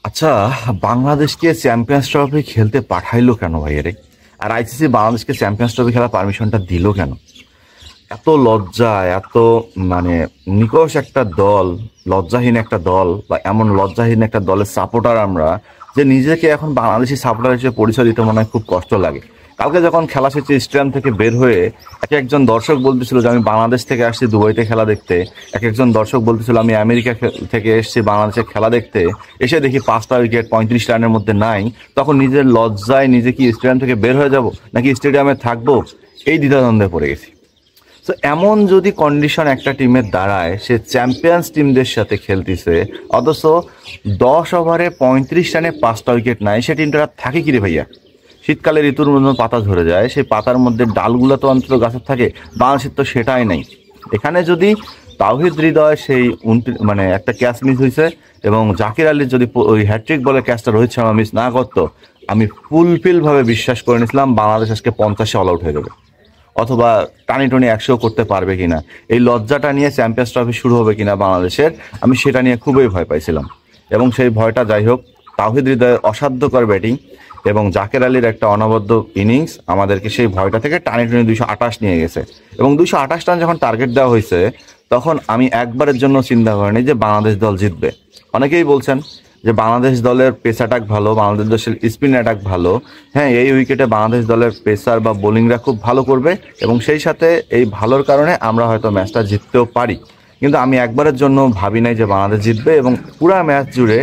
আচ্ছা, বাংলাদেশকে champions trophy খেলতে পাঠাইলো কেন ভাই এরে? আর আইসিসি বাংলাদেশকে চ্যাম্পিয়ন্স ট্রফি খেলার পারমিশনটা দিল কেন? এত লজ্জা, এত মানে নিকষ একটা দল, লজ্জাহীন একটা দল, বা এমন লজ্জাহীন একটা দলের সাপোর্টার আমরা, যে নিজেকে এখন বাংলাদেশি সাপোর্টার হিসেবে পরিচয় দিতে মনে হয় খুব কষ্ট লাগে। কালকে যখন খেলা শেষে স্টেডিয়াম থেকে বের হয়ে এক একজন দর্শক বলতেছিল যে আমি বাংলাদেশ থেকে আসছি দুবাইতে খেলা দেখতে, এক একজন দর্শক বলতেছিল আমি আমেরিকা থেকে এসেছি বাংলাদেশে খেলা দেখতে, এসে দেখি 5টা উইকেট 35 রানের মধ্যে নাই, তখন নিজের লজ্জায় নিজে কি স্টেডিয়াম থেকে বের হয়ে যাব নাকি স্টেডিয়ামে থাকবো, এই দ্বিধাদ্বন্দ্বে পড়ে গেছি। তো এমন যদি কন্ডিশন একটা টিমের দাঁড়ায়, সে চ্যাম্পিয়ন্স টিমদের সাথে খেলতেছে, অথচ 10 ওভারে 35 রানে 5টা উইকেট নাই, সে টিমটা থাকে কিরে ভাইয়া? শীতকালে ঋতুর মধ্যে পাতা ঝরে যায়, সেই পাতার মধ্যে ডালগুলো তো অন্তত গাছের থাকে, বাংলাদেশের তো সেটাই নাই। এখানে যদি তাওহিদ হৃদয় সেই মানে একটা ক্যাচ মিস হয়েছে, এবং জাকির আলীর যদি ওই হ্যাট্রিক বলে ক্যাচটা রোহিত শর্মা মিস না করতো, আমি ফুলফিল ভাবে বিশ্বাস করে নিয়েছিলাম বাংলাদেশ আজকে 50-এ অল আউট হয়ে যাবে, অথবা টানি টনি 100 করতে পারবে কিনা, এই লজ্জাটা নিয়ে চ্যাম্পিয়ন্স ট্রফি শুরু হবে কিনা বাংলাদেশের, আমি সেটা নিয়ে খুবই ভয় পাইছিলাম। এবং সেই ভয়টা যাই হোক, তাওহিদ হৃদয়ের অসাধ্যকর ব্যাটিং এবং জাকের আলীর একটা অনবদ্য ইনিংস আমাদেরকে সেই ভয়টা থেকে টানি টনি 228 নিয়ে গেছে। এবং 228 রান যখন টার্গেট দেওয়া হয়েছে, তখন আমি একবারের জন্য চিন্তা করিনি যে বাংলাদেশ দল জিতবে। অনেকেই বলছেন যে বাংলাদেশ দলের পেস অ্যাটাক ভালো, বাংলাদেশ দলের স্পিন অ্যাটাক ভালো। হ্যাঁ, এই উইকেটে বাংলাদেশ দলের পেসার বা বোলিংরা খুব ভালো করবে, এবং সেই সাথে এই ভালোর কারণে আমরা হয়তো ম্যাচটা জিততেও পারি। কিন্তু আমি একবারের জন্য ভাবি নাই যে বাংলাদেশ জিতবে, এবং পুরা ম্যাচ জুড়ে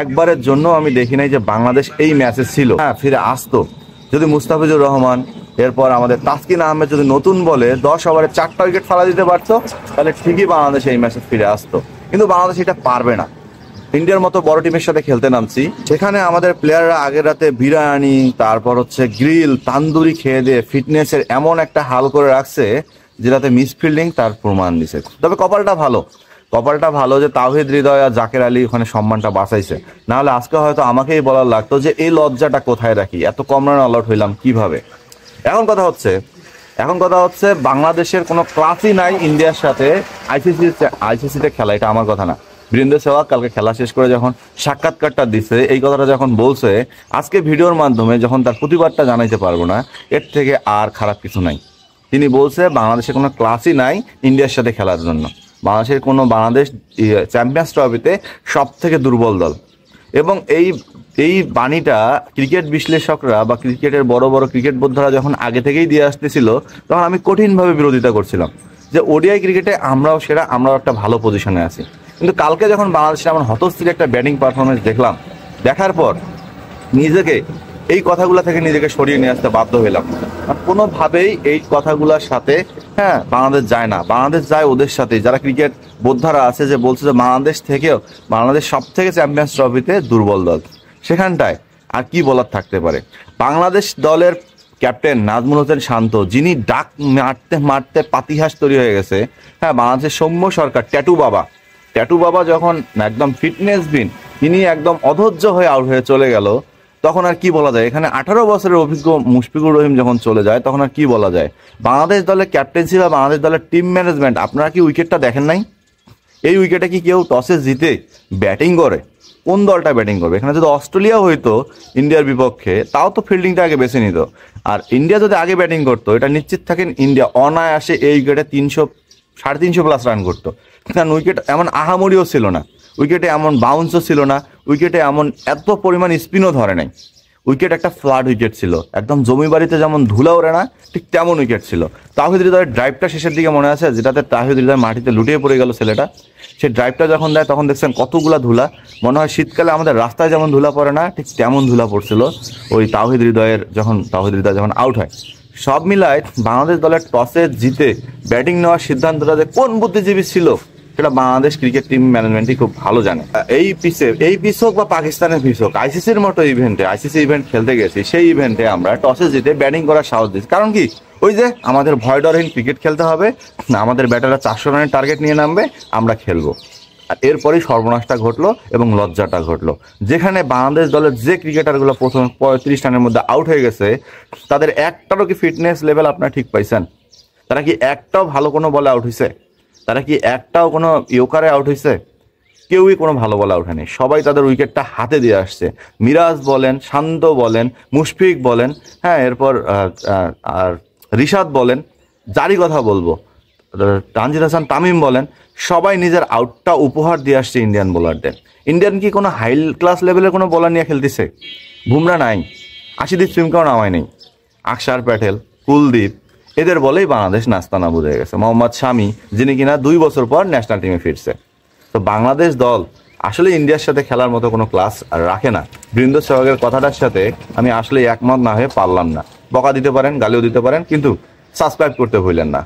একবারের জন্য আমি দেখি নাই যে বাংলাদেশ এই ম্যাচে ছিল। হ্যাঁ, ফিরে আসতো যদি মুস্তাফিজুর রহমান, এরপর আমাদের তাসকিন আহমেদ যদি নতুন বলে 10 ওভারে 4টা উইকেট ফেলা দিতে পারতো, তাহলে ঠিকই বাংলাদেশ এই ম্যাচে ফিরে আসতো। কিন্তু বাংলাদেশ এটা পারবে না। ইন্ডিয়ার মতো বড় টিমের সাথে খেলতে নামছি, সেখানে আমাদের প্লেয়াররা আগের রাতে বিরিয়ানি, তারপর গ্রিল তান্দুরি খেয়ে দিয়ে ফিটনেসের এমন একটা হাল করে রাখছে, যেটাতে মিসফিল্ডিং তার প্রমাণ দিছে। তবে কপালটা ভালো যে তাওহিদ হৃদয় আর জাকের আলী ওখানে সম্মানটা বাঁচাইছে, নাহলে আজকে হয়তো আমাকেই বলার লাগতো যে এই লজ্জাটা কোথায় রাখি, এত কম রান অল আউট হইলাম কিভাবে। এখন কথা হচ্ছে বাংলাদেশের কোনো ক্লাসই নাই ইন্ডিয়ার সাথে আইসিসিতে খেলা। এটা আমার কথা না, বীরেন্দ্র সেহবাগ কালকে খেলা শেষ করে যখন সাক্ষাৎকারটা দিচ্ছে, এই কথাটা যখন বলছে, আজকে ভিডিওর মাধ্যমে যখন তার প্রতিবাদটা জানাইতে পারবো না, এর থেকে আর খারাপ কিছু নাই। তিনি বলছে বাংলাদেশের কোনো ক্লাসই নাই ইন্ডিয়ার সাথে খেলার জন্য, বাংলাদেশ চ্যাম্পিয়ন্স ট্রফিতে সব থেকে দুর্বল দল। এবং এই বাণীটা ক্রিকেট বিশ্লেষকরা বা ক্রিকেটের বড় বড় ক্রিকেট বোদ্ধারা যখন আগে থেকেই দিয়ে আসতেছিল, তখন আমি কঠিনভাবে বিরোধিতা করছিলাম যে ওডিআই ক্রিকেটে আমরাও সেরা, আমরাও একটা ভালো পজিশনে আছি। কিন্তু কালকে যখন বাংলাদেশের এমন হতস্থির একটা ব্যাটিং পারফরমেন্স দেখলাম, দেখার পর নিজেকে এই কথাগুলো থেকে নিজেকে সরিয়ে নিয়ে আসতে বাধ্য হলাম। কোনোভাবেই এই কথাগুলোর সাথে বাংলাদেশ যায় না, বাংলাদেশ যায় ওদের সাথে যারা ক্রিকেট বোদ্ধারা আছে, যে বলছে যে বাংলাদেশ সব থেকে চ্যাম্পিয়ন্স ট্রফিতে দুর্বল দল। সেখানটায় আর কি বলার থাকতে পারে? বাংলাদেশ দলের ক্যাপ্টেন নাজমুল হোসেন শান্ত, যিনি ডাক মারতে মারতে পাতিহাস তৈরি হয়ে গেছে। বাংলাদেশের সৌম্য সরকার ট্যাটু বাবা যখন একদম ফিটনেস বিন, তিনি একদম অধৈর্য হয়ে আউট হয়ে চলে গেল, তখন আর কি বলা যায়? এখানে 18 বছরের অভিজ্ঞ মুশফিকুর রহিম যখন চলে যায়, তখন আর কি বলা যায়? বাংলাদেশ দলের ক্যাপ্টেন্সি বা বাংলাদেশ দলের টিম ম্যানেজমেন্ট, আপনারা কি উইকেটটা দেখেন নাই? এই উইকেটে কি কেউ টসে জিতে ব্যাটিং করে? কোন দলটা ব্যাটিং করবে? এখানে যদি অস্ট্রেলিয়া হইতো ইন্ডিয়ার বিপক্ষে, তাও তো ফিল্ডিংটা আগে বেছে নিত। আর ইন্ডিয়া যদি আগে ব্যাটিং করতো, এটা নিশ্চিত থাকেন ইন্ডিয়া অনায়াসে এই উইকেটে 300-350+ রান করতো। কারণ উইকেট এমন আহামরিও ছিল না, উইকেটে এমন বাউন্সও ছিল না, উইকেটে এমন এত পরিমাণ স্পিনও ধরে নাই। উইকেট একটা ফ্ল্যাট উইকেট ছিল, একদম জমি বাড়িতে যেমন ধুলা ওড়ে না, ঠিক তেমন উইকেট ছিল। তাওহিদ হৃদয়ের ড্রাইভটা শেষের দিকে মনে আছে, যেটাতে তাওহিদ হৃদয় মাটিতে লুটিয়ে পড়ে গেল ছেলেটা। সেই ড্রাইভটা যখন দেয়, তখন দেখছেন কতগুলা ধুলা, মনে হয় শীতকালে আমাদের রাস্তায় যেমন ধুলা পড়ে না, ঠিক তেমন ধুলা পড়ছিল ওই তাওহিদ হৃদয় যখন আউট হয়। সব মিলায় বাংলাদেশ দলের টসে জিতে ব্যাটিং নেওয়ার সিদ্ধান্তটা যে কোন বুদ্ধিজীবী ছিল, সেটা বাংলাদেশ ক্রিকেট টিম ম্যানেজমেন্টই খুব ভালো জানে। এই পিচ হোক বা পাকিস্তানের পিচ হোক, আইসিসির মতো আইসিসি ইভেন্ট খেলতে গেছি, সেই ইভেন্টে আমরা টসে জিতে ব্যাটিং করার সাহস দিচ্ছি। কারণ কি? ওই যে আমাদের ভয় ডরহীন ক্রিকেট খেলতে হবে, আমাদের ব্যাটাররা 400 রানের টার্গেট নিয়ে নামবে, আমরা খেলবো। আর এরপরেই সর্বনাশটা ঘটলো এবং লজ্জাটা ঘটলো, যেখানে বাংলাদেশ দলের যে ক্রিকেটারগুলো প্রথম 35 রানের মধ্যে আউট হয়ে গেছে, তাদের একটারও কি ফিটনেস লেভেল আপনারা ঠিক পাইছেন? তারা কি একটাও ভালো কোনো বলে আউট হয়েছে? তারা কি একটাও কোনো ইয়কারে আউট হয়েছে? কেউই কোনো ভালো বলা ওঠেনি, সবাই তাদের উইকেটটা হাতে দিয়ে আসছে। মিরাজ বলেন, শান্ত বলেন, মুশফিক বলেন, হ্যাঁ, এরপর আর রিশাদ বলেন, যারই কথা বলবো, তানজিদ হাসান তামিম বলেন, সবাই নিজের আউটটা উপহার দিয়ে আসছে ইন্ডিয়ান বোলারদের। ইন্ডিয়ান কি কোনো হাই ক্লাস লেভেলের কোনো বোলার নিয়ে খেলতেছে? বুমরা নাই, আশিদীপ সিমকাও নামায় নেই, আকসার প্যাটেল, কুলদীপ, এদের বলেই বাংলাদেশ নাস্তানা বুঝে গেছে। মোহাম্মদ শামি, যিনি কিনা 2 বছর পর ন্যাশনাল টিমে ফিরছে। তো বাংলাদেশ দল আসলে ইন্ডিয়ার সাথে খেলার মতো কোনো ক্লাস রাখে না। বীরেন্দ্র সেহবাগের কথাটার সাথে আমি আসলে একমত না হয়ে পারলাম না। বকা দিতে পারেন, গালিও দিতে পারেন, কিন্তু সাবস্ক্রাইব করতে ভুলেন না।